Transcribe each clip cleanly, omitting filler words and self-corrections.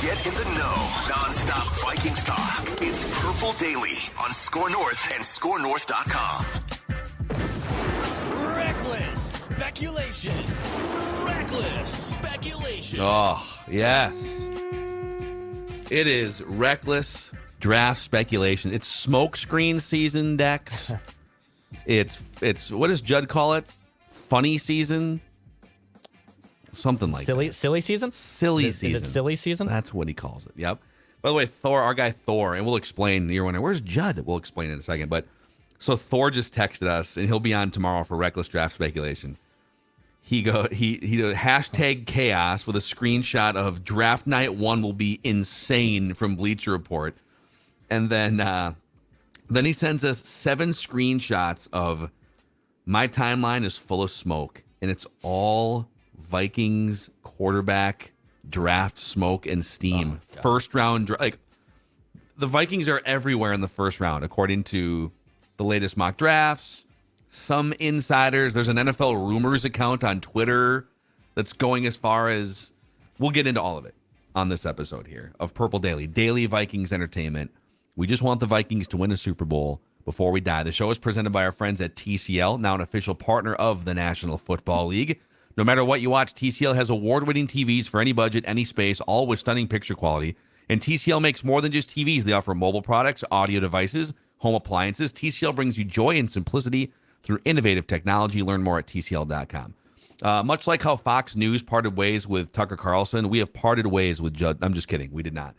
Get in the know. Non-stop Vikings talk. It's Purple Daily on Score North and ScoreNorth.com. Reckless speculation. Reckless speculation. Oh, yes. It is reckless draft speculation. It's smoke screen season, Dex. It's what does Judd call it? Funny season? Something like that. Silly season? Silly season. Is it silly season? That's what he calls it. Yep. By the way, Thor, our guy Thor, and we'll explain. You're wondering, where's Judd? We'll explain in a second. But so Thor just texted us, and he'll be on tomorrow for reckless draft speculation. He does hashtag chaos with a screenshot of draft night 1 will be insane from Bleacher Report. And then he sends us 7 screenshots of my timeline is full of smoke, and it's all Vikings quarterback draft smoke and steam. First round, like the Vikings are everywhere in the first round, according to the latest mock drafts. Some insiders, there's an NFL rumors account on Twitter that's going as far as, we'll get into all of it on this episode here of Purple Daily, Daily Vikings Entertainment. We just want the Vikings to win a Super Bowl before we die. The show is presented by our friends at TCL, now an official partner of the National Football League. No matter what you watch, TCL has award-winning TVs for any budget, any space, all with stunning picture quality. And TCL makes more than just TVs. They offer mobile products, audio devices, home appliances. TCL brings you joy and simplicity through innovative technology. Learn more at TCL.com. Much like how Fox News parted ways with Tucker Carlson, we have parted ways with Judd. I'm just kidding. We did not.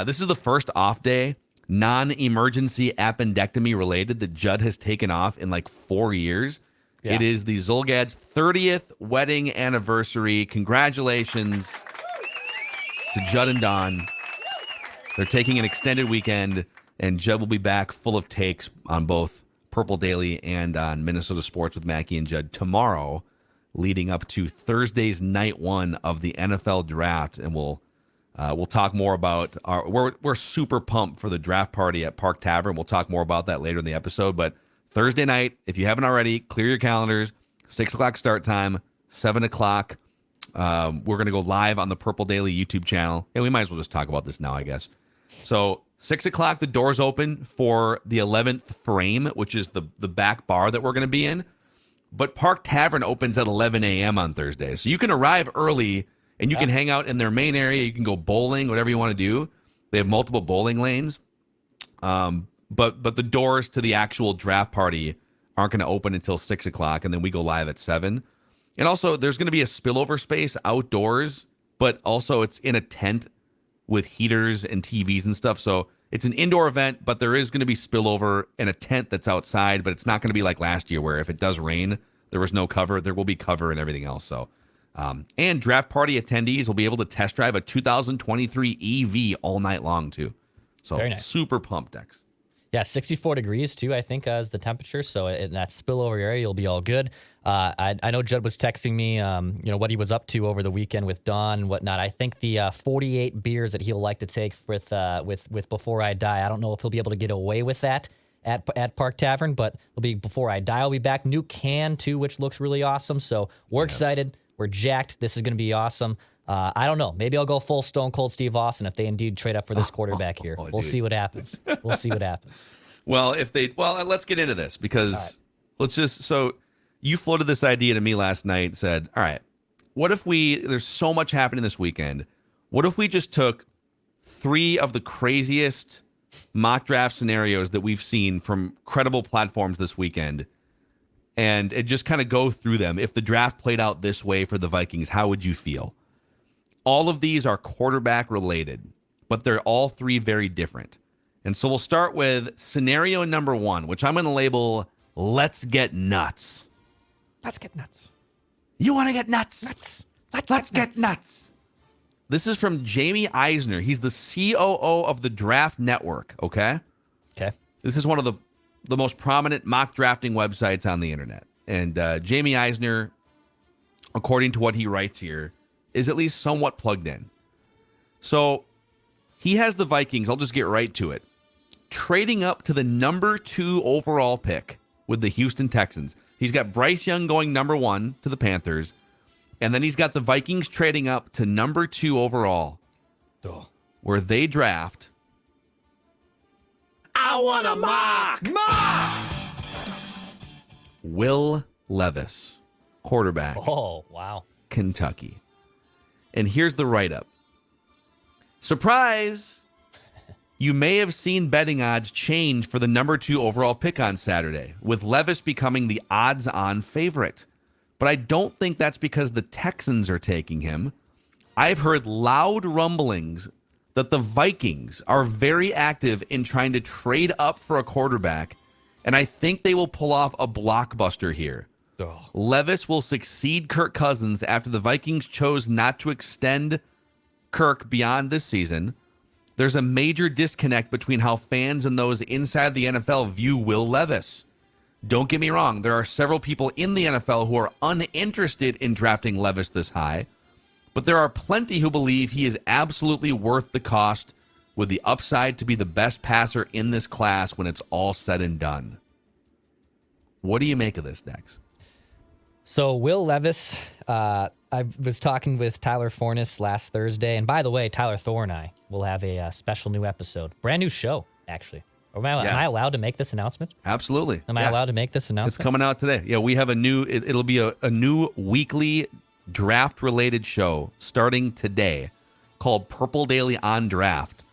This is the first off day, non-emergency appendectomy related, that Judd has taken off in like 4 years. Yeah. It is the Zulgad's 30th wedding anniversary. Congratulations to Judd and Dawn. They're taking an extended weekend, and Judd will be back full of takes on both Purple Daily and on Minnesota Sports with Mackie and Judd tomorrow, leading up to Thursday's night 1 of the NFL Draft. And we'll talk more about we're super pumped for the draft party at Park Tavern. We'll talk more about that later in the episode. But Thursday night, if you haven't already, clear your calendars. 6 o'clock start time, 7 o'clock. We're going to go live on the Purple Daily YouTube channel. And we might as well just talk about this now, I guess. So 6 o'clock, the doors open for the 11th frame, which is the back bar that we're going to be in. But Park Tavern opens at 11 a.m. on Thursday. So you can arrive early, and you can hang out in their main area. You can go bowling, whatever you want to do. They have multiple bowling lanes. But the doors to the actual draft party aren't going to open until 6 o'clock, and then we go live at 7. And also, there's going to be a spillover space outdoors, but also it's in a tent with heaters and TVs and stuff. So it's an indoor event, but there is going to be spillover in a tent that's outside, but it's not going to be like last year where if it does rain, there was no cover. There will be cover and everything else. So, and draft party attendees will be able to test drive a 2023 EV all night long too. So very nice. Super pumped, Dex. Yeah, 64 degrees too, I think, is the temperature. So in that spillover area, you'll be all good. I know Judd was texting me, what he was up to over the weekend with Dawn and whatnot. I think the 48 beers that he'll like to take with Before I Die. I don't know if he'll be able to get away with that at Park Tavern, but it'll be Before I Die. I'll be back. New can too, which looks really awesome. So we're excited. We're jacked. This is going to be awesome. I don't know. Maybe I'll go full Stone Cold Steve Austin if they indeed trade up for this quarterback here. We'll see what happens. We'll see what happens. Well, let's get into this because so you floated this idea to me last night and said, all right, what if there's so much happening this weekend. What if we just took 3 of the craziest mock draft scenarios that we've seen from credible platforms this weekend and just kind of go through them? If the draft played out this way for the Vikings, how would you feel? All of these are quarterback related, but they're all 3 very different. And so we'll start with scenario number 1, which I'm going to label, let's get nuts. Let's get nuts. You want to get nuts? Let's get nuts. This is from Jamie Eisner. He's the COO of the Draft Network, okay? Okay. This is one of the most prominent mock drafting websites on the internet. And Jamie Eisner, according to what he writes here, is at least somewhat plugged in. So he has the Vikings, I'll just get right to it, trading up to the number 2 overall pick with the Houston Texans. He's got Bryce Young going number 1 to the Panthers, and then he's got the Vikings trading up to number 2 overall where they draft. I want a mock. Will Levis, quarterback, Oh, wow. Kentucky. And here's the write-up. Surprise! You may have seen betting odds change for the number 2 overall pick on Saturday, with Levis becoming the odds-on favorite. But I don't think that's because the Texans are taking him. I've heard loud rumblings that the Vikings are very active in trying to trade up for a quarterback, and I think they will pull off a blockbuster here. Oh. Levis will succeed Kirk Cousins after the Vikings chose not to extend Kirk beyond this season. There's a major disconnect between how fans and those inside the NFL view Will Levis. Don't get me wrong, there are several people in the NFL who are uninterested in drafting Levis this high, but there are plenty who believe he is absolutely worth the cost with the upside to be the best passer in this class when it's all said and done. What do you make of this, Dex? So Will Levis, I was talking with Tyler Fornes last Thursday. And by the way, Tyler Thor and I will have a special new episode. Brand new show, actually. Am I allowed to make this announcement? Absolutely. Am I allowed to make this announcement? It's coming out today. Yeah, we have a new, it'll be a new weekly draft-related show starting today called Purple Daily on Draft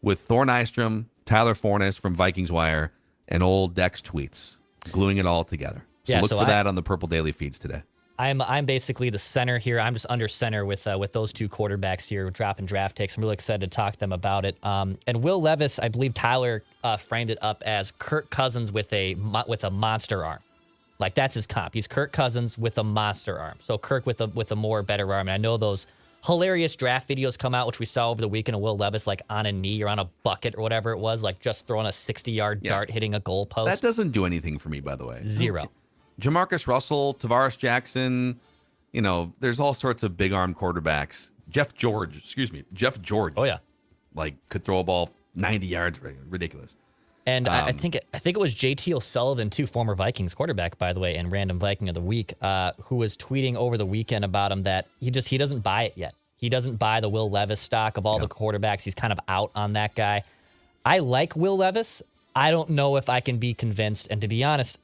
with Thor Nystrom, Tyler Fornes from Vikings Wire, and old Dex Tweets, gluing it all together. So look for that on the Purple Daily feeds today. I'm basically the center here. I'm just under center with those two quarterbacks here, dropping draft takes. I'm really excited to talk to them about it. And Will Levis, I believe Tyler framed it up as Kirk Cousins with a monster arm. Like, that's his comp. He's Kirk Cousins with a monster arm. So Kirk with a more better arm. And I know those hilarious draft videos come out, which we saw over the weekend of Will Levis, like on a knee or on a bucket or whatever it was, like just throwing a 60-yard dart, hitting a goalpost. That doesn't do anything for me, by the way. Zero. Okay. Jamarcus Russell, Tavares Jackson, there's all sorts of big arm quarterbacks. Jeff George. Oh yeah, like could throw a ball 90 yards, ridiculous. And I think it was JT O'Sullivan too, former Vikings quarterback, by the way, and random Viking of the week, who was tweeting over the weekend about him that he doesn't buy it yet. He doesn't buy the Will Levis stock of all the quarterbacks. He's kind of out on that guy. I like Will Levis. I don't know if I can be convinced. And to be honest,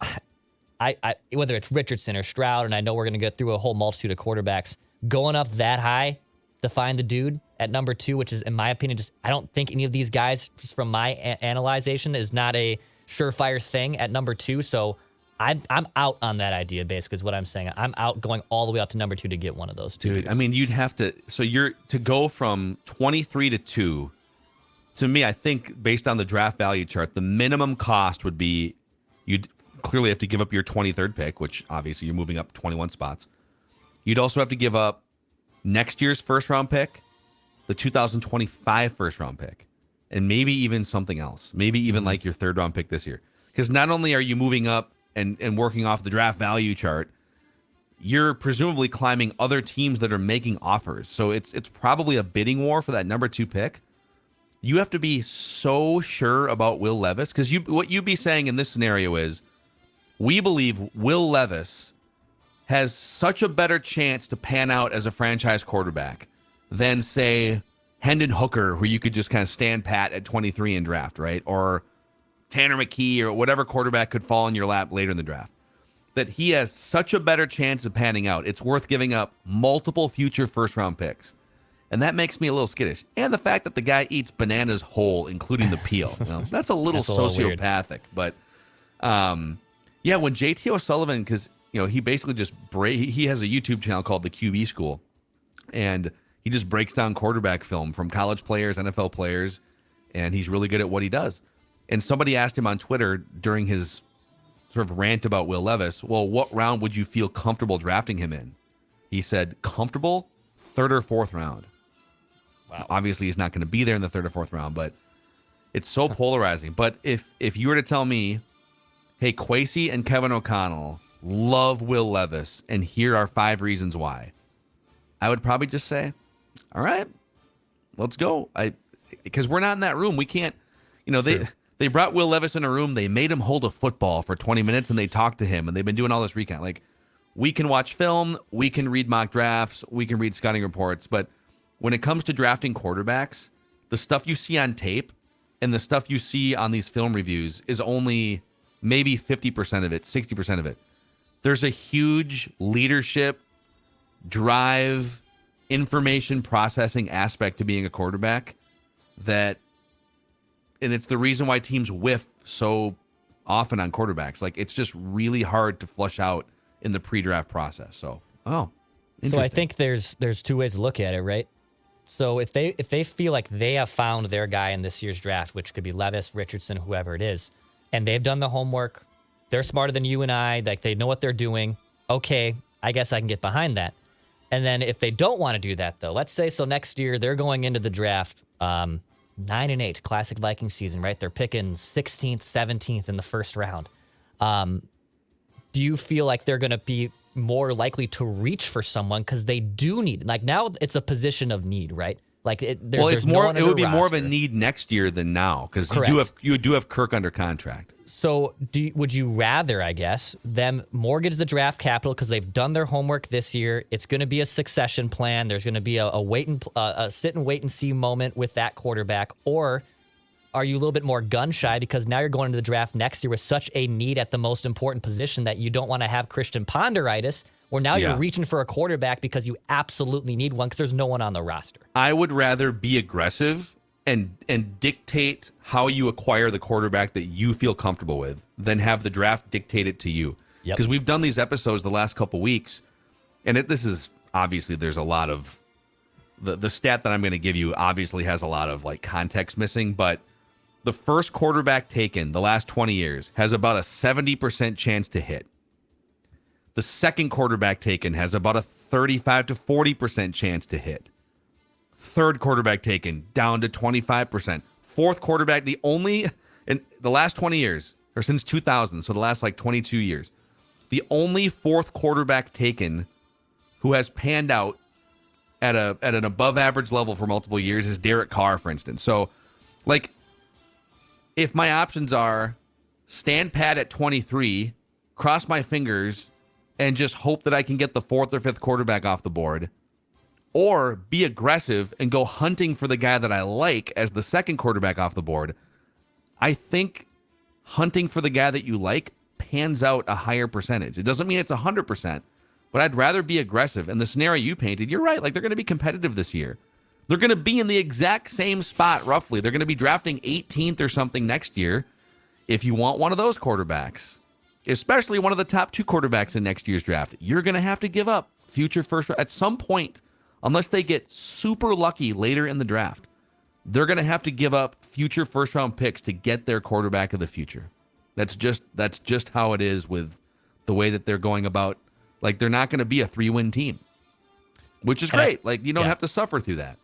I whether it's Richardson or Stroud, and I know we're going to go through a whole multitude of quarterbacks, going up that high to find the dude at number 2, which is, in my opinion, just I don't think any of these guys, just from my analyzation, is not a surefire thing at number 2. So I'm out on that idea, basically, is what I'm saying. I'm out going all the way up to number 2 to get one of those two. Dude, I mean, you'd have to, so you're to go from 23 to 2, to me, I think based on the draft value chart, the minimum cost would be you'd clearly have to give up your 23rd pick, which obviously you're moving up 21 spots. You'd also have to give up next year's first round pick, the 2025 first round pick, and maybe even something else. Maybe even like your 3rd round pick this year. Because not only are you moving up and working off the draft value chart, you're presumably climbing other teams that are making offers. So it's probably a bidding war for that number 2 pick. You have to be so sure about Will Levis, because what you'd be saying in this scenario is, we believe Will Levis has such a better chance to pan out as a franchise quarterback than, say, Hendon Hooker, who you could just kind of stand pat at 23 in draft, right? Or Tanner McKee or whatever quarterback could fall in your lap later in the draft. That he has such a better chance of panning out. It's worth giving up multiple future first-round picks. And that makes me a little skittish. And the fact that the guy eats bananas whole, including the peel. That's a little sociopathic. But, yeah, when JT O'Sullivan, because he basically just he has a YouTube channel called The QB School, and he just breaks down quarterback film from college players, NFL players, and he's really good at what he does. And somebody asked him on Twitter during his sort of rant about Will Levis, well, what round would you feel comfortable drafting him in? He said, comfortable, 3rd or 4th round. Wow. Obviously, he's not going to be there in the 3rd or 4th round, but it's so polarizing. But if you were to tell me, hey, Kwesi and Kevin O'Connell love Will Levis, and here are 5 reasons why, I would probably just say, all right, let's go. Because we're not in that room. We can't, they brought Will Levis in a room. They made him hold a football for 20 minutes, and they talked to him, and they've been doing all this recount. Like, we can watch film, we can read mock drafts, we can read scouting reports, but when it comes to drafting quarterbacks, the stuff you see on tape and the stuff you see on these film reviews is only maybe 50% of it, 60% of it. There's a huge leadership, drive, information processing aspect to being a quarterback and it's the reason why teams whiff so often on quarterbacks. Like, it's just really hard to flush out in the pre-draft process. So I think there's two ways to look at it, right? So if they feel like they have found their guy in this year's draft, which could be Levis, Richardson, whoever it is, and they've done the homework, they're smarter than you and I, like they know what they're doing. Okay, I guess I can get behind that. And then if they don't want to do that, though, let's say so next year they're going into the draft 9-8, classic Vikings season, right? They're picking 16th, 17th in the first round. Do you feel like they're going to be more likely to reach for someone because they do need, like, now it's a position of need, right? Like it would be more of a need next year than now because you do have Kirk under contract. So would you rather, I guess, them mortgage the draft capital because they've done their homework this year? It's going to be a succession plan. There's going to be a sit and wait and see moment with that quarterback, or are you a little bit more gun shy because now you're going into the draft next year with such a need at the most important position that you don't want to have Christian Ponderitis, where now you're reaching for a quarterback because you absolutely need one because there's no one on the roster? I would rather be aggressive and dictate how you acquire the quarterback that you feel comfortable with than have the draft dictate it to you. Because we've done these episodes the last couple weeks, and this is obviously there's a lot of the stat that I'm going to give you obviously has a lot of like context missing, but the first quarterback taken the last 20 years has about a 70% chance to hit. The second quarterback taken has about a 35 to 40% chance to hit. Third quarterback taken down to 25%. Fourth quarterback, in the last 20 years, or since 2000, so the last like 22 years, the only fourth quarterback taken who has panned out at an above average level for multiple years is Derek Carr, for instance. So, like, if my options are stand pat at 23, cross my fingers, and just hope that I can get the fourth or fifth quarterback off the board, or be aggressive and go hunting for the guy that I like as the second quarterback off the board, I think hunting for the guy that you like pans out a higher percentage. It doesn't mean it's 100%, but I'd rather be aggressive. And the scenario you painted, you're right. Like, they're going to be competitive this year. They're going to be in the exact same spot, roughly. They're going to be drafting 18th or something next year. If you want one of those quarterbacks, especially one of the top two quarterbacks in next year's draft, you're going to have to give up future first round at some point. Unless they get super lucky later in the draft, they're going to have to give up future first-round picks to get their quarterback of the future. That's just how it is with the way that they're going about. Like, they're not going to be a 3-win team, which is great. Like, you don't have to suffer through that.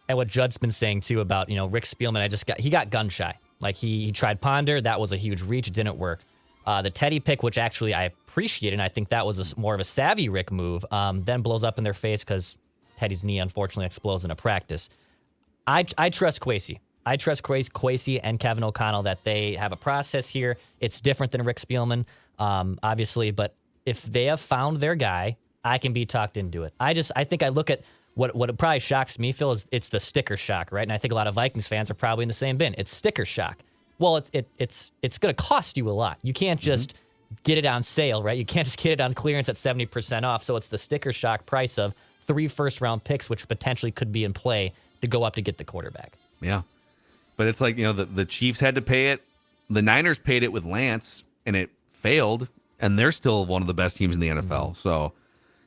And what Judd's been saying, too, about, Rick Spielman, he got gun-shy. Like, he tried Ponder. That was a huge reach. It didn't work. The Teddy pick, which actually I appreciate, and I think that was more of a savvy Rick move, then blows up in their face because Teddy's knee unfortunately explodes in a practice. I trust Kwesi. I trust Kwesi and Kevin O'Connell that they have a process here. It's different than Rick Spielman, obviously, but if they have found their guy, I can be talked into it. I think I look at what probably shocks me, Phil, is it's the sticker shock, right? And I think a lot of Vikings fans are probably in the same bin. It's sticker shock. Well, it's going to cost you a lot. You can't just get it on sale, right? You can't just get it on clearance at 70% off. So it's the sticker shock price of 3 first-round picks, which potentially could be in play to go up to get the quarterback. Yeah. But it's like, the Chiefs had to pay it. The Niners paid it with Lance, and it failed, and they're still one of the best teams in the NFL. Mm-hmm. So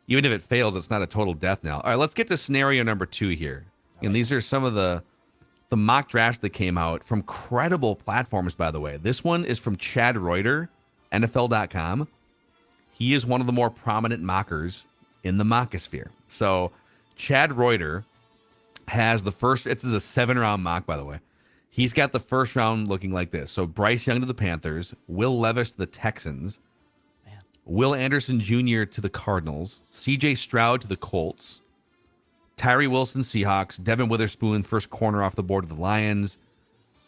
even if it fails, it's not a total death knell. All right, let's get to scenario number 2 here. And these are some of the mock drafts that came out from credible platforms, by the way. This one is from Chad Reuter, NFL.com. He is one of the more prominent mockers in the mockosphere. So Chad Reuter has the first, this is a 7-round mock, by the way. He's got the first round looking like this. So Bryce Young to the Panthers, Will Levis to the Texans, Will Anderson Jr. to the Cardinals, CJ Stroud to the Colts, Tyree Wilson Seahawks, Devin Witherspoon, first corner off the board to the Lions,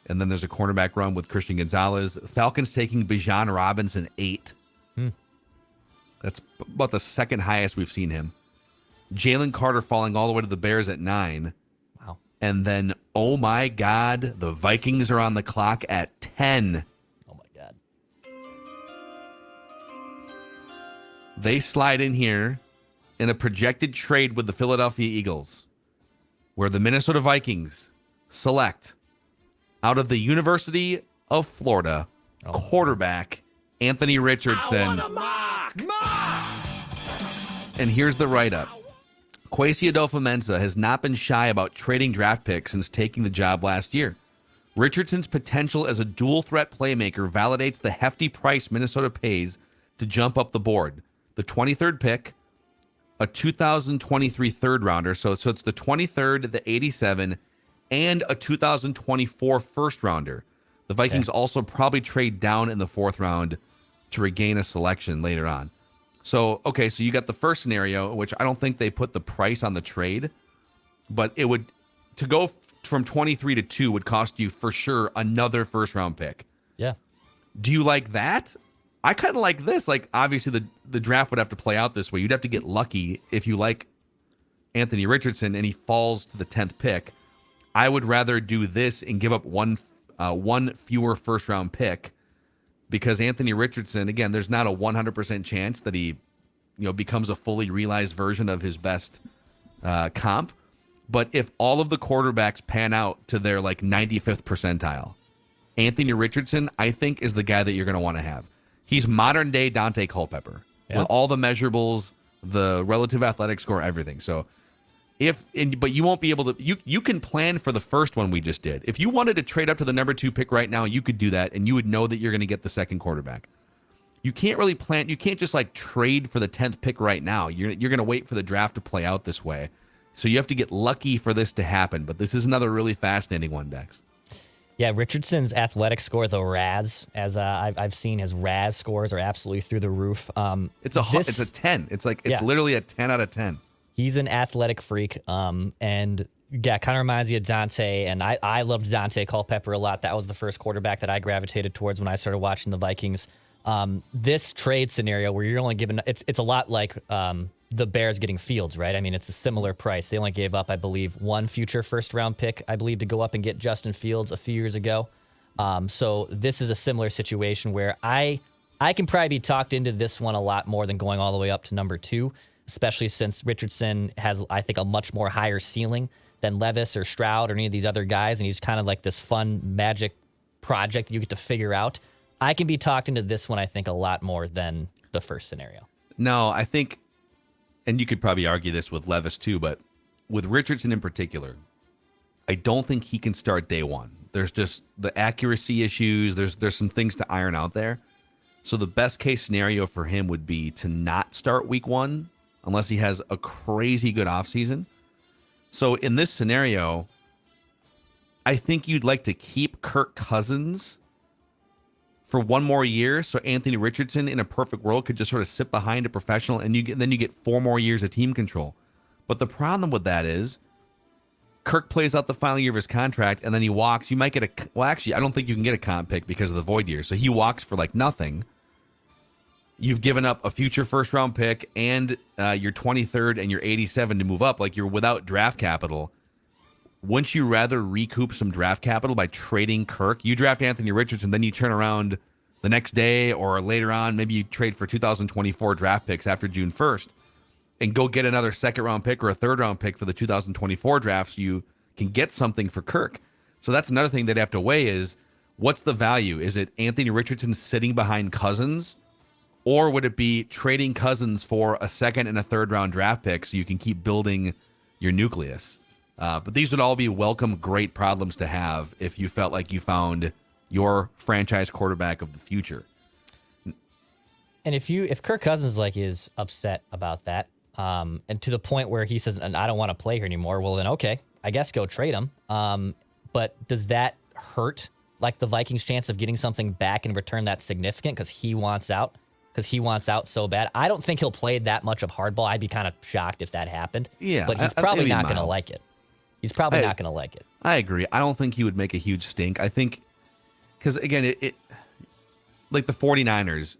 and then there's a cornerback run with Christian Gonzalez. Falcons taking Bijan Robinson 8. That's about the second highest we've seen him. Jalen Carter falling all the way to the Bears at 9. Wow. And then, oh my God, the Vikings are on the clock at 10. Oh my God. They slide in here in a projected trade with the Philadelphia Eagles, where the Minnesota Vikings select out of the University of Florida quarterback Anthony Richardson. And here's the write-up. Kwesi Adolfo-Mensah has not been shy about trading draft picks since taking the job last year. Richardson's potential as a dual-threat playmaker validates the hefty price Minnesota pays to jump up the board. The 23rd pick, a 2023 third-rounder, so it's the 23rd, the 87, and a 2024 first-rounder. The Vikings also probably trade down in the fourth round to regain a selection later on. So you got the first scenario, which I don't think they put the price on the trade, but it would, to go from 23 to 2 would cost you for sure another first round pick. Yeah. Do you like that? I kind of like this. Like, obviously the draft would have to play out this way. You'd have to get lucky if you like Anthony Richardson and he falls to the 10th pick. I would rather do this and give up one fewer first round pick, because Anthony Richardson, again, there's not a 100% chance that he, becomes a fully realized version of his best comp. But if all of the quarterbacks pan out to their 95th percentile, Anthony Richardson, I think, is the guy that you're going to want to have. He's modern day Dante Culpepper with all the measurables, the relative athletic score, everything. So but you won't be able to, you can plan for the first one we just did. If you wanted to trade up to the number 2 pick right now, you could do that, and you would know that you're going to get the second quarterback. You can't really plan. You can't just trade for the 10th pick right now. You're going to wait for the draft to play out this way. So you have to get lucky for this to happen. But this is another really fascinating one, Dex. Yeah, Richardson's athletic score, the RAS, as I've seen, his RAS scores are absolutely through the roof. It's a 10. It's literally a 10 out of 10. He's an athletic freak, and yeah, kind of reminds you of Dante. And I loved Dante Culpepper a lot. That was the first quarterback that I gravitated towards when I started watching the Vikings. This trade scenario where you're only given it's a lot like the Bears getting Fields, right? I mean, it's a similar price. They only gave up, I believe, one future first round pick, I believe, to go up and get Justin Fields a few years ago. So this is a similar situation where I can probably be talked into this one a lot more than going all the way up to number 2. Especially since Richardson has, I think, a much more higher ceiling than Levis or Stroud or any of these other guys, and he's kind of like this fun magic project that you get to figure out. I can be talked into this one, I think, a lot more than the first scenario. No, I think, and you could probably argue this with Levis too, but with Richardson in particular, I don't think he can start day one. There's just the accuracy issues. There's some things to iron out there. So the best case scenario for him would be to not start week 1 unless he has a crazy good offseason. So in this scenario, I think you'd like to keep Kirk Cousins for one more year, so Anthony Richardson in a perfect world could just sort of sit behind a professional, and then you get 4 more years of team control. But the problem with that is Kirk plays out the final year of his contract, and then he walks. You might get actually, I don't think you can get a comp pick because of the void year. So he walks for nothing. You've given up a future first-round pick and your 23rd and your 87 to move up. You're without draft capital. Wouldn't you rather recoup some draft capital by trading Kirk? You draft Anthony Richardson, then you turn around the next day or later on, maybe you trade for 2024 draft picks after June 1st and go get another second-round pick or a third-round pick for the 2024 draft so you can get something for Kirk. So that's another thing they'd have to weigh is, what's the value? Is it Anthony Richardson sitting behind Cousins? Or would it be trading Cousins for a second and a third round draft pick so you can keep building your nucleus? But these would all be welcome, great problems to have if you felt like you found your franchise quarterback of the future. And if Kirk Cousins is upset about that, and to the point where he says, I don't want to play here anymore, well then okay, I guess go trade him. But does that hurt the Vikings' chance of getting something back in return that's significant because he wants out? Because he wants out so bad. I don't think he'll play that much of hardball. I'd be kind of shocked if that happened. Yeah, but he's probably not going to like it. He's probably not going to like it. I agree. I don't think he would make a huge stink. I think, because again, it the 49ers,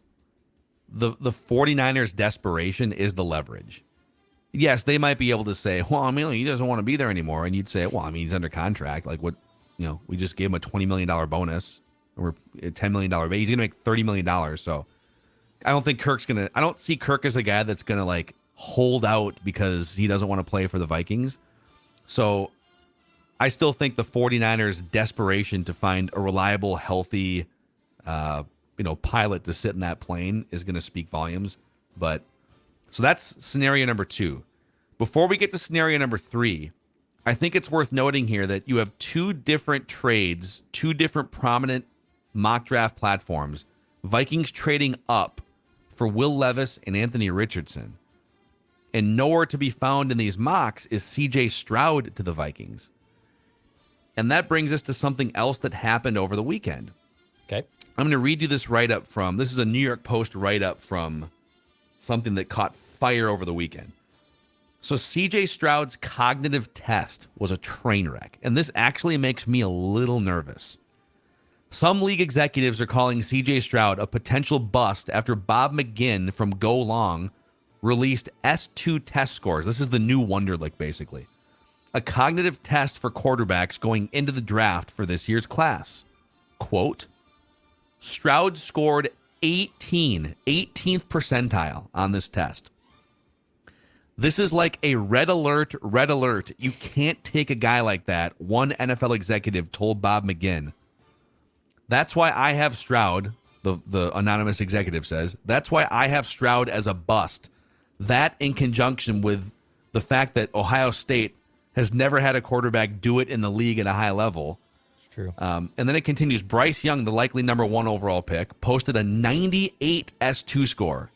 the 49ers' desperation is the leverage. yes, they might be able to say, well, I mean, he doesn't want to be there anymore. And you'd say, well, I mean, he's under contract. Like what, we just gave him a $20 million bonus or a $10 million base. He's going to make $30 million. So I don't think I don't see Kirk as a guy that's going to like hold out because he doesn't want to play for the Vikings. So I still think the 49ers' desperation to find a reliable, healthy, pilot to sit in that plane is going to speak volumes. But so that's scenario number 2. Before we get to scenario number 3, I think it's worth noting here that you have 2 different trades, 2 different prominent mock draft platforms. Vikings trading up for Will Levis and Anthony Richardson. And nowhere to be found in these mocks is CJ Stroud to the Vikings. And that brings us to something else that happened over the weekend. Okay. I'm going to read you this write-up this is a New York Post write-up from something that caught fire over the weekend. So CJ Stroud's cognitive test was a train wreck, and this actually makes me a little nervous. Some league executives are calling CJ Stroud a potential bust after Bob McGinn from Go Long released S2 test scores. This is the new Wonderlic, basically. A cognitive test for quarterbacks going into the draft for this year's class. Quote, Stroud scored 18th percentile on this test. This is like a red alert. You can't take a guy like that, one NFL executive told Bob McGinn. That's why I have Stroud, the anonymous executive says, that's why I have Stroud as a bust. That in conjunction with the fact that Ohio State has never had a quarterback do it in the league at a high level. It's true. And then it continues. Bryce Young, the likely number 1 overall pick, posted a 98 S2 score.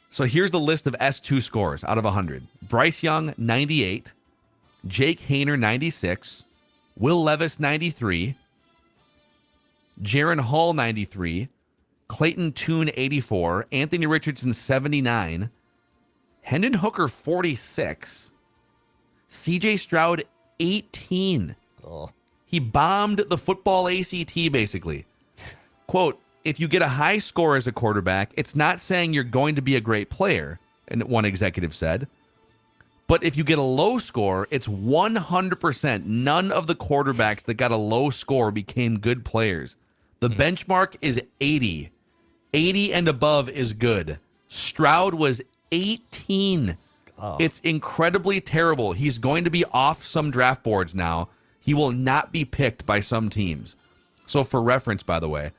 So here's the list of S2 scores out of 100. Bryce Young, 98. Jake Haener, 96. Will Levis, 93. Jaron Hall, 93. Clayton Tune, 84. Anthony Richardson, 79. Hendon Hooker, 46. CJ Stroud, 18. Oh. He bombed the football ACT, basically. Quote, if you get a high score as a quarterback, it's not saying you're going to be a great player, and one executive said. But if you get a low score, it's 100%. None of the quarterbacks that got a low score became good players. The benchmark is 80. 80 and above is good. Stroud was 18. Oh. It's incredibly terrible. He's going to be off some draft boards now. He will not be picked by some teams. So for reference, by the way,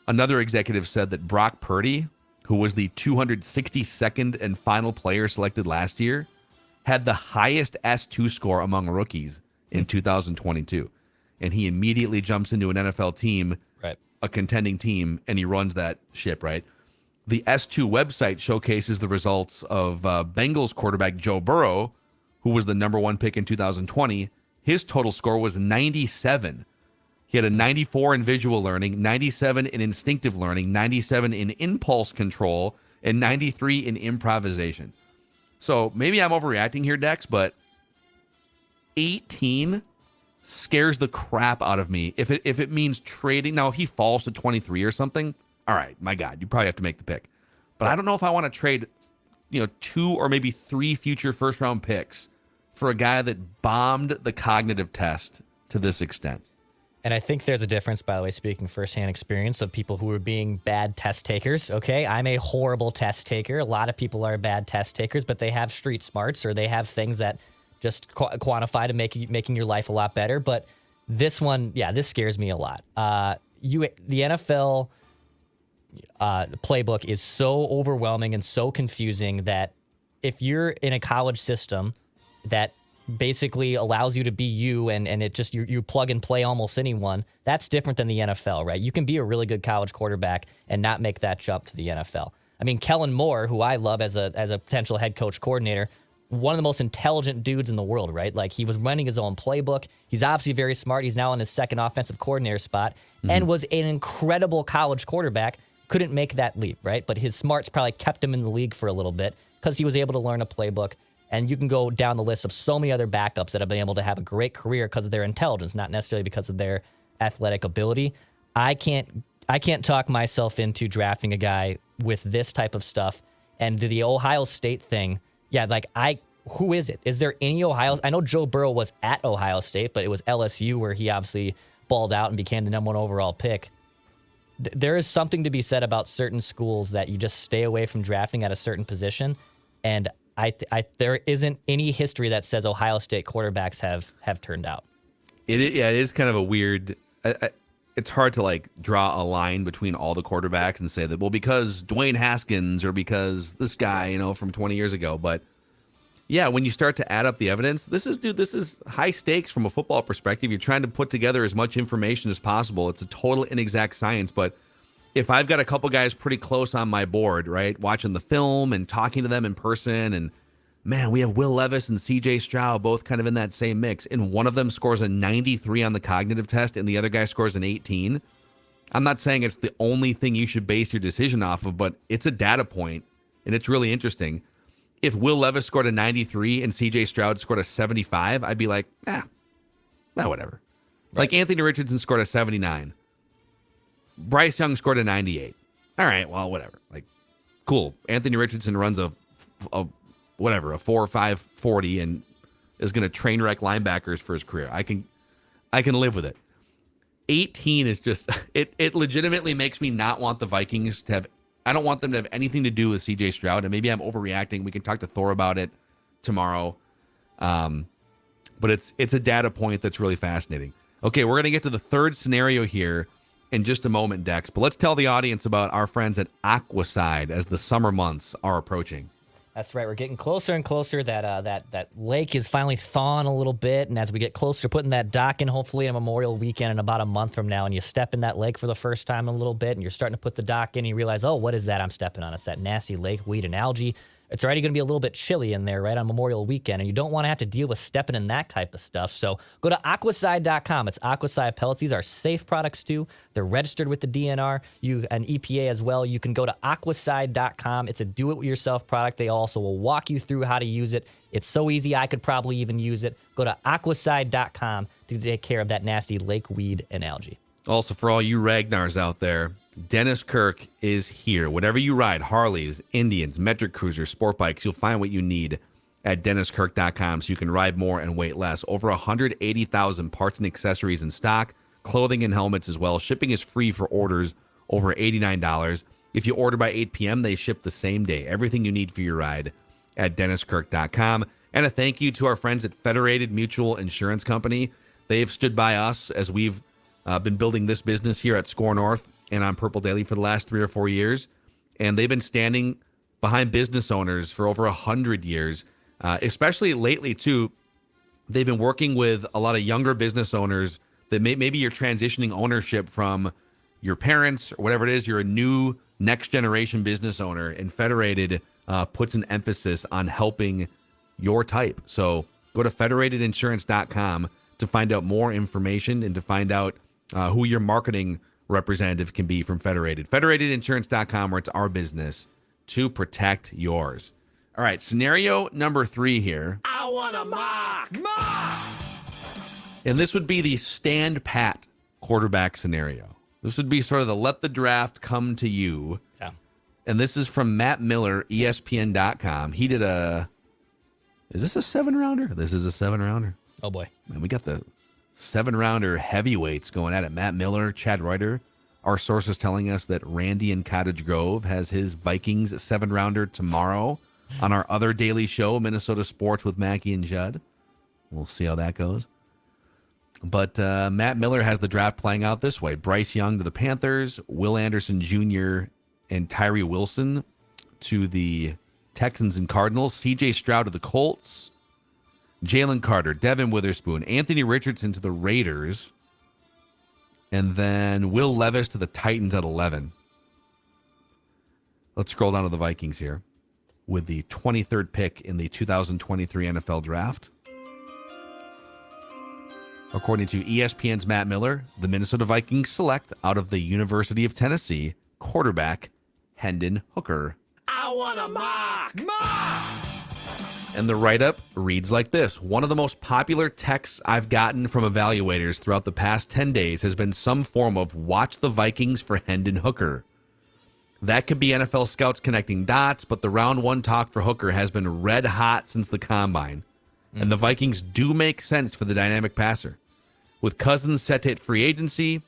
another executive said that Brock Purdy, who was the 262nd and final player selected last year, had the highest S2 score among rookies in 2022. And he immediately jumps into an NFL team, right, a contending team, and he runs that ship, right? The S2 website showcases the results of Bengals quarterback Joe Burrow, who was the number 1 pick in 2020. His total score was 97. He had a 94 in visual learning, 97 in instinctive learning, 97 in impulse control, and 93 in improvisation. So maybe I'm overreacting here, Dex, but 18 scares the crap out of me. If it means trading, now if he falls to 23 or something, all right, my God, you probably have to make the pick. But I don't know if I want to trade, 2 or maybe 3 future first-round picks for a guy that bombed the cognitive test to this extent. And I think there's a difference, by the way, speaking firsthand experience, of people who are being bad test takers. Okay, I'm a horrible test taker. A lot of people are bad test takers, but they have street smarts or they have things that just quantify to making your life a lot better. But this one, this scares me a lot. The NFL playbook is so overwhelming and so confusing that if you're in a college system that basically allows you to be you and it just you plug and play almost anyone, that's different than the NFL, right? You can be a really good college quarterback and not make that jump to the NFL. I mean, Kellen Moore, who I love as a potential head coach coordinator, one of the most intelligent dudes in the world, right? Like, he was running his own playbook. He's obviously very smart. He's now in his second offensive coordinator spot and was an incredible college quarterback. Couldn't make that leap, right? But his smarts probably kept him in the league for a little bit because he was able to learn a playbook. And you can go down the list of so many other backups that have been able to have a great career because of their intelligence, not necessarily because of their athletic ability. I can't talk myself into drafting a guy with this type of stuff. And the Ohio State thing Yeah, who is it? Is there any Ohio? I know Joe Burrow was at Ohio State, but it was LSU where he obviously balled out and became the number 1 overall pick. There is something to be said about certain schools that you just stay away from drafting at a certain position, and there isn't any history that says Ohio State quarterbacks have turned out. It is kind of a weird. It's hard to draw a line between all the quarterbacks and say that, well, because Dwayne Haskins or because this guy, from 20 years ago. But yeah, when you start to add up the evidence, this is high stakes from a football perspective. You're trying to put together as much information as possible. It's a total inexact science. But if I've got a couple guys pretty close on my board, right, watching the film and talking to them in person, and man, we have Will Levis and CJ Stroud both kind of in that same mix, and one of them scores a 93 on the cognitive test and the other guy scores an 18. I'm not saying it's the only thing you should base your decision off of, but it's a data point, and it's really interesting. If Will Levis scored a 93 and CJ Stroud scored a 75, I'd be like, whatever. Right. Like Anthony Richardson scored a 79. Bryce Young scored a 98. All right, well, whatever. Cool. Anthony Richardson runs a 4.5 40 and is going to train wreck linebackers for his career. I can live with it. 18 is just it legitimately makes me not want the Vikings to have. I don't want them to have anything to do with CJ Stroud, and maybe I'm overreacting. We can talk to Thor about it tomorrow. But it's a data point that's really fascinating. Okay, we're going to get to the third scenario here in just a moment, Dex. But let's tell the audience about our friends at Aquaside as the summer months are approaching. That's right. We're getting closer and closer. That lake is finally thawing a little bit, and as we get closer to putting that dock in, hopefully on Memorial Weekend in about a month from now, and you step in that lake for the first time in a little bit, and you're starting to put the dock in, and you realize, oh, what is that I'm stepping on? It's that nasty lake weed and algae. It's already going to be a little bit chilly in there right on Memorial Weekend, and you don't want to have to deal with stepping in that type of stuff. So go to aquaside.com. It's Aquaside pellets. These are safe products too. They're registered with the DNR and EPA as well. You can go to aquaside.com. It's a do-it-yourself product. They also will walk you through how to use it. It's so easy, I could probably even use it. Go to aquaside.com to take care of that nasty lake weed and algae. Also, for all you Ragnars out there, Dennis Kirk is here. Whatever you ride, Harleys, Indians, metric cruisers, sport bikes, you'll find what you need at DennisKirk.com so you can ride more and wait less. Over 180,000 parts and accessories in stock, clothing and helmets as well. Shipping is free for orders over $89. If you order by 8 p.m., they ship the same day. Everything you need for your ride at DennisKirk.com. And a thank you to our friends at Federated Mutual Insurance Company. They've stood by us as we've been building this business here at Score North and on Purple Daily for the last 3 or 4 years. And they've been standing behind business owners for over 100 years, especially lately, too. They've been working with a lot of younger business owners that maybe you're transitioning ownership from your parents or whatever it is. You're a new next generation business owner, and Federated puts an emphasis on helping your type. So go to federatedinsurance.com to find out more information and to find out who your marketing representative can be from Federated. Federatedinsurance.com, where it's our business to protect yours. All right, scenario number 3 here. I want to mock. And this would be the stand pat quarterback scenario. This would be sort of the let the draft come to you. Yeah. And this is from Matt Miller, ESPN.com. He did is this a 7-rounder? This is a 7-rounder. Oh, boy. Man, we got the 7-rounder heavyweights going at it. Matt Miller, Chad Reuter. Our sources telling us that Randy in Cottage Grove has his Vikings 7-rounder tomorrow on our other daily show, Minnesota Sports with Mackie and Judd. We'll see how that goes. But Matt Miller has the draft playing out this way. Bryce Young to the Panthers, Will Anderson Jr. and Tyree Wilson to the Texans and Cardinals, C.J. Stroud to the Colts, Jalen Carter, Devin Witherspoon, Anthony Richardson to the Raiders, and then Will Levis to the Titans at 11. Let's scroll down to the Vikings here with the 23rd pick in the 2023 NFL Draft. According to ESPN's Matt Miller, the Minnesota Vikings select out of the University of Tennessee quarterback Hendon Hooker. I want to mock. And the write-up reads like this. One of the most popular texts I've gotten from evaluators throughout the past 10 days has been some form of watch the Vikings for Hendon Hooker. That could be NFL scouts connecting dots, but the round one talk for Hooker has been red hot since the combine. And the Vikings do make sense for the dynamic passer. With Cousins set to hit free agency,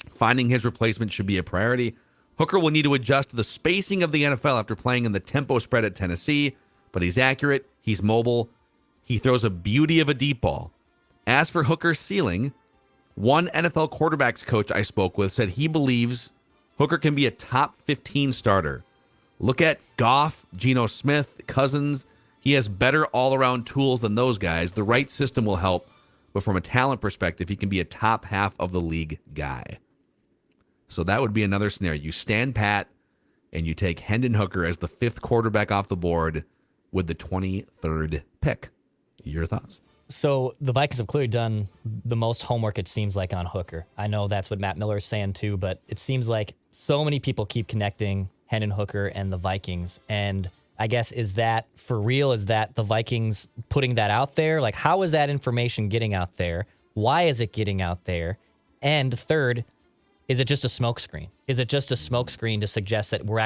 finding his replacement should be a priority. Hooker will need to adjust to the spacing of the NFL after playing in the tempo spread at Tennessee, but he's accurate, he's mobile, he throws a beauty of a deep ball. As for Hooker's ceiling, one NFL quarterbacks coach I spoke with said he believes Hooker can be a top 15 starter. Look at Goff, Geno Smith, Cousins. He has better all-around tools than those guys. The right system will help, but from a talent perspective, he can be a top half of the league guy. So that would be another scenario. You stand pat and you take Hendon Hooker as the 5th quarterback off the board with the 23rd pick. Your thoughts? So the Vikings have clearly done the most homework, it seems like, on Hooker. I know that's what Matt Miller is saying too, but it seems like so many people keep connecting Hendon Hooker and the Vikings. And I guess, is that for real? Is that the Vikings putting that out there? Like, how is that information getting out there? Why is it getting out there? And third, is it just a smokescreen? Is it just a smokescreen to suggest that we're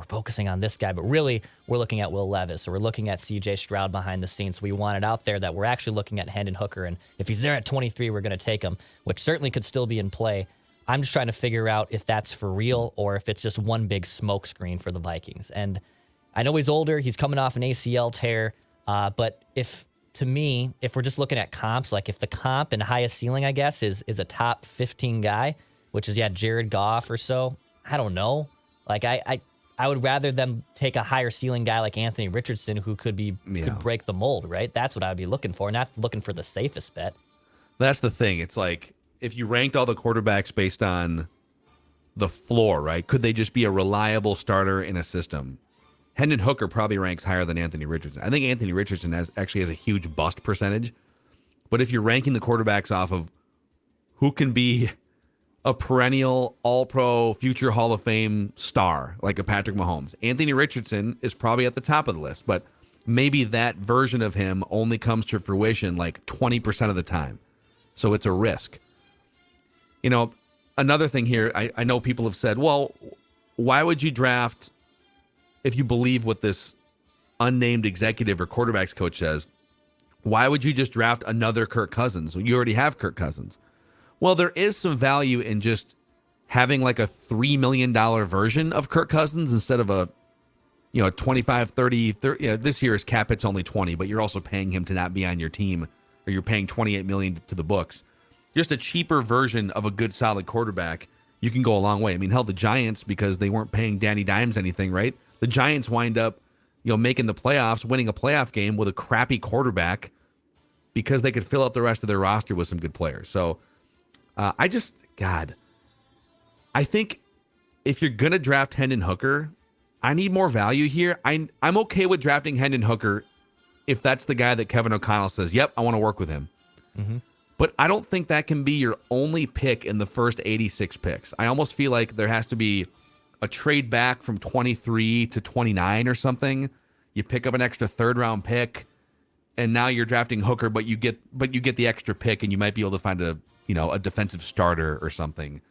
focusing on this guy, but really we're looking at Will Levis, or we're looking at CJ Stroud behind the scenes? So we want it out there that we're actually looking at Hendon Hooker, and if he's there at 23, we're going to take him, which certainly could still be in play. I'm just trying to figure out if that's for real or if it's just one big smokescreen for the Vikings. And I know he's older, he's coming off an ACL tear, but to me, if we're just looking at comps, like if the comp and highest ceiling, I guess, is a top 15 guy, which is, Jared Goff or so, I don't know. Like, I would rather them take a higher ceiling guy like Anthony Richardson, who could break the mold, right? That's what I would be looking for, not looking for the safest bet. That's the thing. It's like, if you ranked all the quarterbacks based on the floor, right, could they just be a reliable starter in a system? Hendon Hooker probably ranks higher than Anthony Richardson. I think Anthony Richardson actually has a huge bust percentage. But if you're ranking the quarterbacks off of who can be a perennial all-pro, future Hall of Fame star, like a Patrick Mahomes, Anthony Richardson is probably at the top of the list. But maybe that version of him only comes to fruition like 20% of the time. So it's a risk. You know, another thing here, I know people have said, well, why would you draft, if you believe what this unnamed executive or quarterbacks coach says, why would you just draft another Kirk Cousins? You already have Kirk Cousins. Well, there is some value in just having like a $3 million version of Kirk Cousins instead of a 25, 30, this year's cap hit's only 20, but you're also paying him to not be on your team, or you're paying $28 million to the books. Just a cheaper version of a good, solid quarterback, you can go a long way. I mean, hell, the Giants, because they weren't paying Danny Dimes anything, right? The Giants wind up, making the playoffs, winning a playoff game with a crappy quarterback because they could fill out the rest of their roster with some good players. So I think if you're going to draft Hendon Hooker, I need more value here. I'm okay with drafting Hendon Hooker if that's the guy that Kevin O'Connell says, yep, I want to work with him. Mm-hmm. But I don't think that can be your only pick in the first 86 picks. I almost feel like there has to be a trade back from 23 to 29 or something. You pick up an extra third-round pick, and now you're drafting Hooker, but you get the extra pick, and you might be able to find a defensive starter or something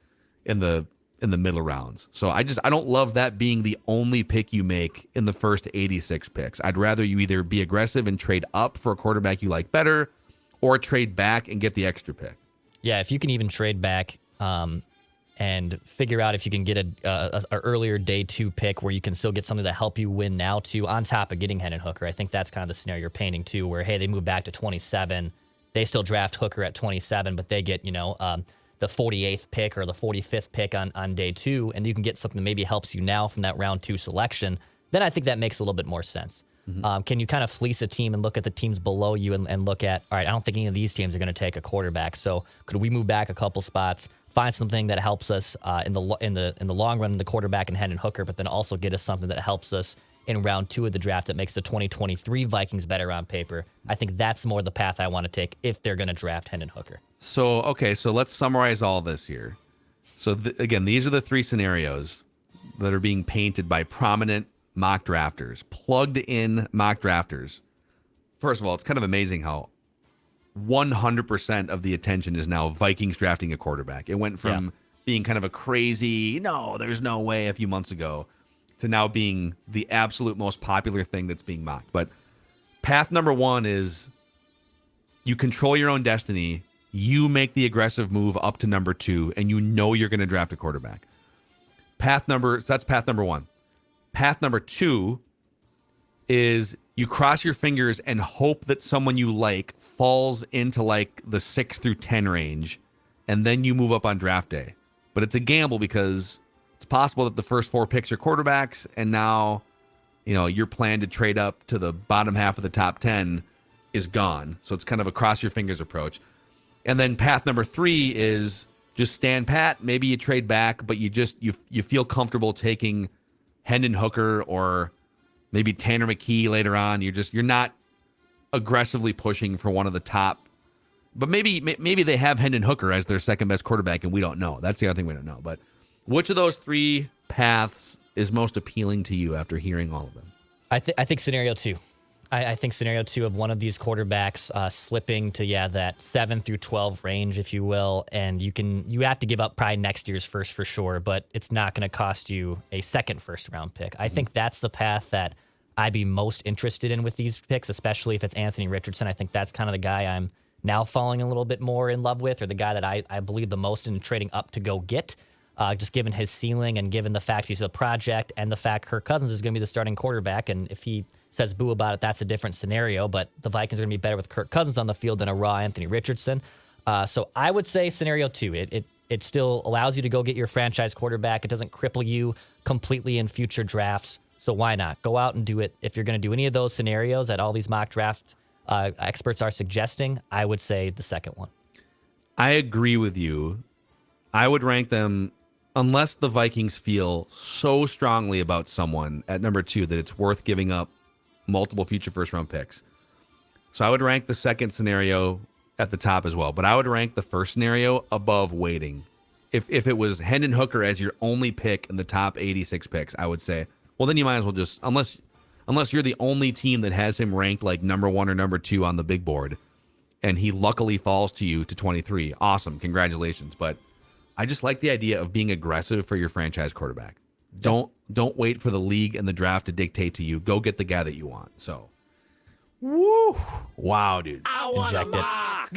in the middle rounds. So I don't love that being the only pick you make in the first 86 picks. I'd rather you either be aggressive and trade up for a quarterback you like better, or trade back and get the extra pick. Yeah, if you can even trade back and figure out if you can get a earlier day 2 pick where you can still get something to help you win now too, on top of getting Hendon Hooker. I think that's kind of the scenario you're painting too, where, hey, they move back to 27. They still draft Hooker at 27, but they get, the 48th pick or the 45th pick on day 2, and you can get something that maybe helps you now from that round 2 selection. Then I think that makes a little bit more sense. Mm-hmm. Can you kind of fleece a team and look at the teams below you and look at, all right, I don't think any of these teams are going to take a quarterback. So could we move back a couple spots, find something that helps us in the long run in the quarterback and Hendon Hooker, but then also get us something that helps us in round 2 of the draft that makes the 2023 Vikings better on paper? I think that's more the path I want to take if they're going to draft Hendon Hooker. So let's summarize all this here. So again, these are the 3 scenarios that are being painted by prominent mock drafters, plugged in mock drafters. First of all, it's kind of amazing how 100% of the attention is now Vikings drafting a quarterback. It went from being kind of a crazy, no, there's no way a few months ago, to now being the absolute most popular thing that's being mocked. But path number one is you control your own destiny. You make the aggressive move up to number 2, and you know you're going to draft a quarterback. So that's path number 1. Path number 2 is you cross your fingers and hope that someone you like falls into like the 6 through 10 range, and then you move up on draft day. But it's a gamble because it's possible that the first 4 picks are quarterbacks, and now, your plan to trade up to the bottom half of the top 10 is gone. So it's kind of a cross your fingers approach. And then path number 3 is just stand pat. Maybe you trade back, but you feel comfortable taking Hendon Hooker or maybe Tanner McKee later on. You're not aggressively pushing for one of the top. But maybe they have Hendon Hooker as their second best quarterback, and we don't know. That's the other thing we don't know. But which of those 3 paths is most appealing to you after hearing all of them? I think scenario 2. I think scenario 2 of one of these quarterbacks slipping to that 7 through 12 range, if you will, and you have to give up probably next year's first for sure, but it's not going to cost you a second first round pick. I think that's the path that I'd be most interested in with these picks, especially if it's Anthony Richardson. I think that's kind of the guy I'm now falling a little bit more in love with, or the guy that I believe the most in trading up to go get. Just given his ceiling and given the fact he's a project and the fact Kirk Cousins is going to be the starting quarterback. And if he says boo about it, that's a different scenario. But the Vikings are going to be better with Kirk Cousins on the field than a raw Anthony Richardson. So I would say scenario 2. It still allows you to go get your franchise quarterback. It doesn't cripple you completely in future drafts. So why not? Go out and do it. If you're going to do any of those scenarios that all these mock draft experts are suggesting, I would say the second one. I agree with you. I would rank them, unless the Vikings feel so strongly about someone at number 2 that it's worth giving up multiple future first-round picks. So I would rank the second scenario at the top as well, but I would rank the first scenario above waiting. If it was Hendon Hooker as your only pick in the top 86 picks, I would say, well, then you might as well just, unless you're the only team that has him ranked like number 1 or number 2 on the big board, and he luckily falls to you to 23, awesome, congratulations. But I just like the idea of being aggressive for your franchise quarterback. Don't wait for the league and the draft to dictate to you. Go get the guy that you want. So, woo, wow, dude. I want to mock.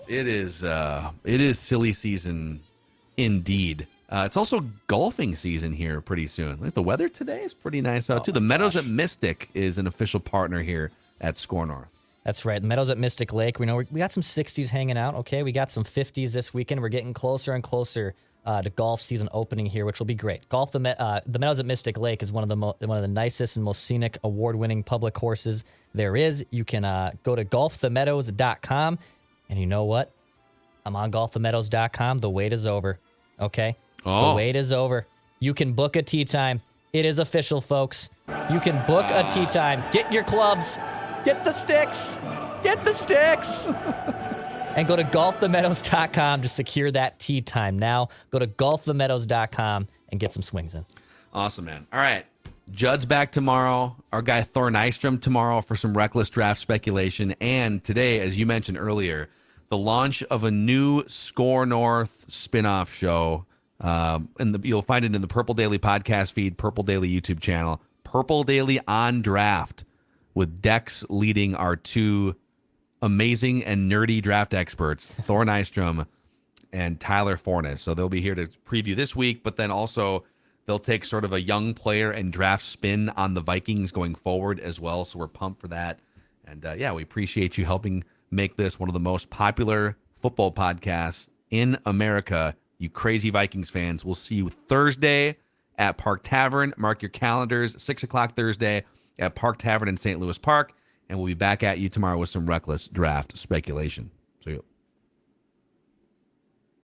It is silly season indeed. It's also golfing season here pretty soon. Like the weather today is pretty nice out too. The Meadows at Mystic is an official partner here at Score North. That's right. The Meadows at Mystic Lake. We got some 60s hanging out. Okay, we got some 50s this weekend. We're getting closer and closer to golf season opening here, which will be great. The Meadows at Mystic Lake is one of the nicest and most scenic, award-winning public courses there is. You can go to golfthemeadows.com, and you know what? I'm on golfthemeadows.com. The wait is over. Okay, The wait is over. You can book a tee time. It is official, folks. You can book a tee time. Get your clubs. Get the sticks. Get the sticks. And go to golfthemeadows.com to secure that tee time. Now, go to golfthemeadows.com and get some swings in. Awesome, man. All right. Judd's back tomorrow. Our guy Thor Nystrom tomorrow for some reckless draft speculation. And today, as you mentioned earlier, the launch of a new Score North spinoff show. You'll find it in the Purple Daily podcast feed, Purple Daily YouTube channel, Purple Daily on Draft, with Dex leading our 2 amazing and nerdy draft experts, Thor Nystrom and Tyler Fornes. So they'll be here to preview this week, but then also they'll take sort of a young player and draft spin on the Vikings going forward as well. So we're pumped for that. And we appreciate you helping make this one of the most popular football podcasts in America. You crazy Vikings fans. We'll see you Thursday at Park Tavern. Mark your calendars, 6 o'clock Thursday at Park Tavern in St. Louis Park. And we'll be back at you tomorrow with some reckless draft speculation. See you.